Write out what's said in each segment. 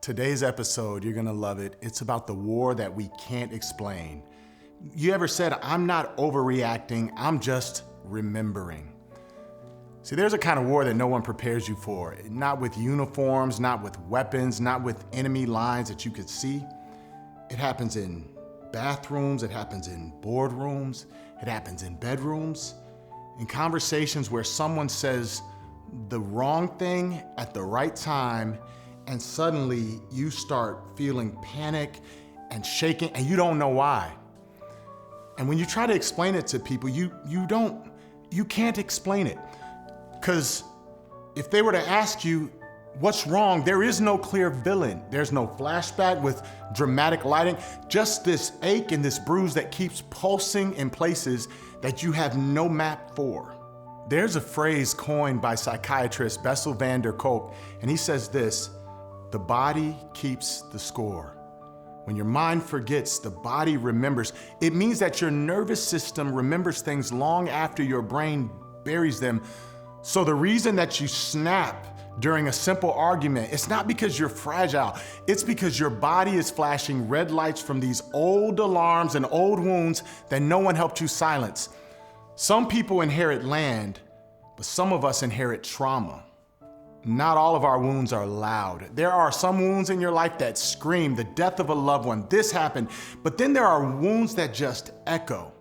Today's episode, you're gonna love it. It's about the war that we can't explain. You ever said, I'm not overreacting, I'm just remembering? See, there's a kind of war that no one prepares you for. Not with uniforms, not with weapons, not with enemy lines that you could see. It happens in bathrooms, it happens in boardrooms, it happens in bedrooms, in conversations where someone says the wrong thing at the right time, and suddenly you start feeling panic and shaking, and you don't know why. And when you try to explain it to people, you can't explain it. Because if they were to ask you, what's wrong? There is no clear villain. There's no flashback with dramatic lighting, just this ache and this bruise that keeps pulsing in places that you have no map for. There's a phrase coined by psychiatrist Bessel van der Kolk, and he says this: the body keeps the score. When your mind forgets, the body remembers. It means that your nervous system remembers things long after your brain buries them. So the reason that you snap during a simple argument, it's not because you're fragile. It's because your body is flashing red lights from these old alarms and old wounds that no one helped you silence. Some people inherit land, but some of us inherit trauma. Not all of our wounds are loud. There are some wounds in your life that scream the death of a loved one. This happened. But then there are wounds that just echo.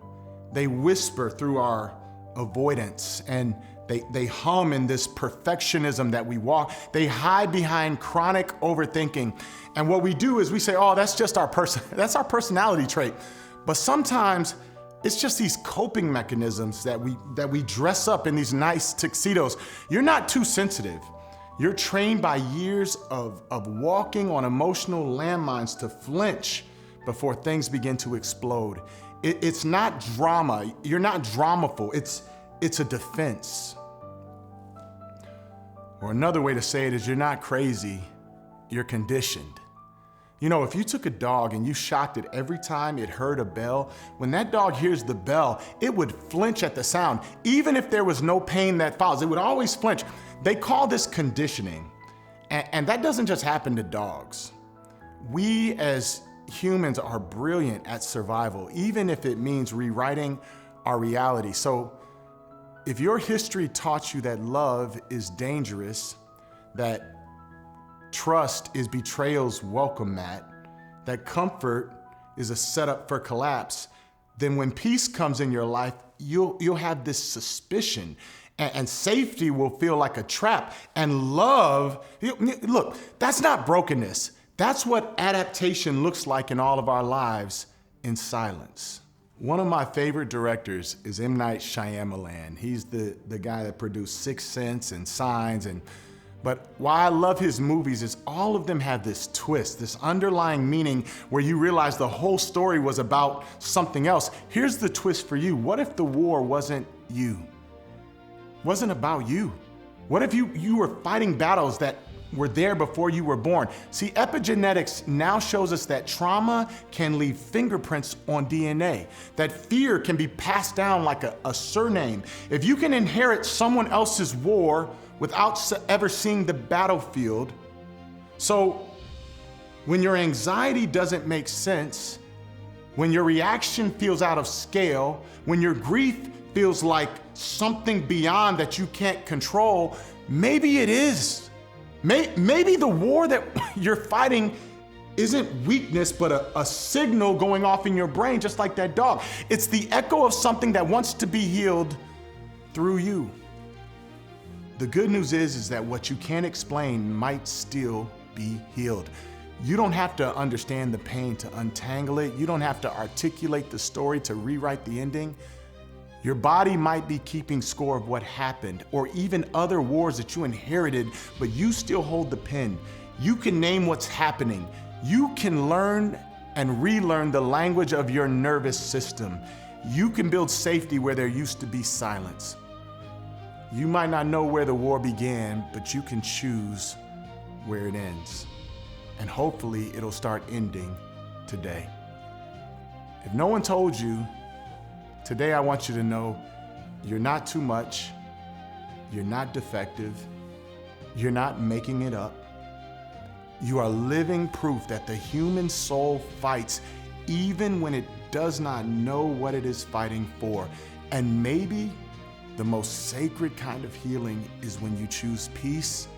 They whisper through our avoidance, and they hum in this perfectionism that we walk. They hide behind chronic overthinking. And what we do is we say, oh, that's just that's our personality trait. But sometimes it's just these coping mechanisms that we dress up in these nice tuxedos. You're not too sensitive. You're trained by years of walking on emotional landmines to flinch before things begin to explode. It's not drama. You're not dramaful. It's a defense. Or another way to say it is you're not crazy, you're conditioned. You know, if you took a dog and you shocked it every time it heard a bell, when that dog hears the bell, it would flinch at the sound. Even if there was no pain that follows, it would always flinch. They call this conditioning. And that doesn't just happen to dogs. We as humans are brilliant at survival, even if it means rewriting our reality. So if your history taught you that love is dangerous, that trust is betrayal's welcome mat, that comfort is a setup for collapse, then when peace comes in your life, you'll have this suspicion, and safety will feel like a trap. And love, look, that's not brokenness. That's what adaptation looks like in all of our lives in silence. One of my favorite directors is M. Night Shyamalan. He's the guy that produced Sixth Sense and Signs. But why I love his movies is all of them have this twist, this underlying meaning where you realize the whole story was about something else. Here's the twist for you. What if the war wasn't you? Wasn't about you? What if you were fighting battles that were there before you were born? See, epigenetics now shows us that trauma can leave fingerprints on DNA, that fear can be passed down like a surname. If you can inherit someone else's war without ever seeing the battlefield, so when your anxiety doesn't make sense, when your reaction feels out of scale, when your grief feels like something beyond that you can't control, maybe it is. Maybe the war that you're fighting isn't weakness, but a signal going off in your brain, just like that dog. It's the echo of something that wants to be healed through you. The good news is that what you can't explain might still be healed. You don't have to understand the pain to untangle it. You don't have to articulate the story to rewrite the ending. Your body might be keeping score of what happened, or even other wars that you inherited, but you still hold the pen. You can name what's happening. You can learn and relearn the language of your nervous system. You can build safety where there used to be silence. You might not know where the war began, but you can choose where it ends. And hopefully it'll start ending today. If no one told you, today I want you to know you're not too much, you're not defective, you're not making it up. You are living proof that the human soul fights even when it does not know what it is fighting for. And maybe the most sacred kind of healing is when you choose peace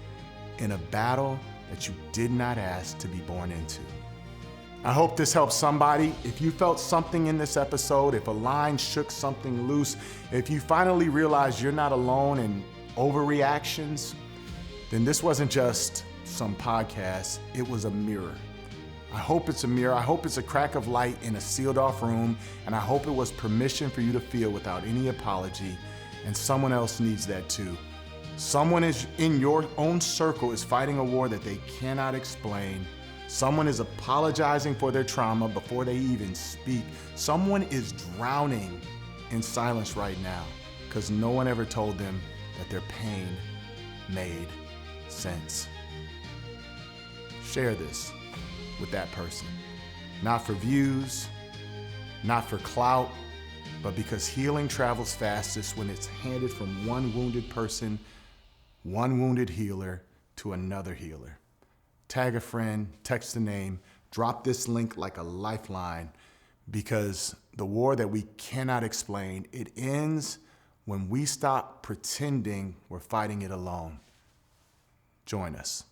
in a battle that you did not ask to be born into. I hope this helps somebody. If you felt something in this episode, if a line shook something loose, if you finally realized you're not alone in overreactions, then this wasn't just some podcast, it was a mirror. I hope it's a mirror. I hope it's a crack of light in a sealed off room, and I hope it was permission for you to feel without any apology, and someone else needs that too. Someone is in your own circle is fighting a war that they cannot explain. Someone is apologizing for their trauma before they even speak. Someone is drowning in silence right now because no one ever told them that their pain made sense. Share this with that person. Not for views, not for clout, but because healing travels fastest when it's handed from one wounded person, one wounded healer, to another healer. Tag a friend, text the name, drop this link like a lifeline, because the war that we cannot explain, it ends when we stop pretending we're fighting it alone. Join us.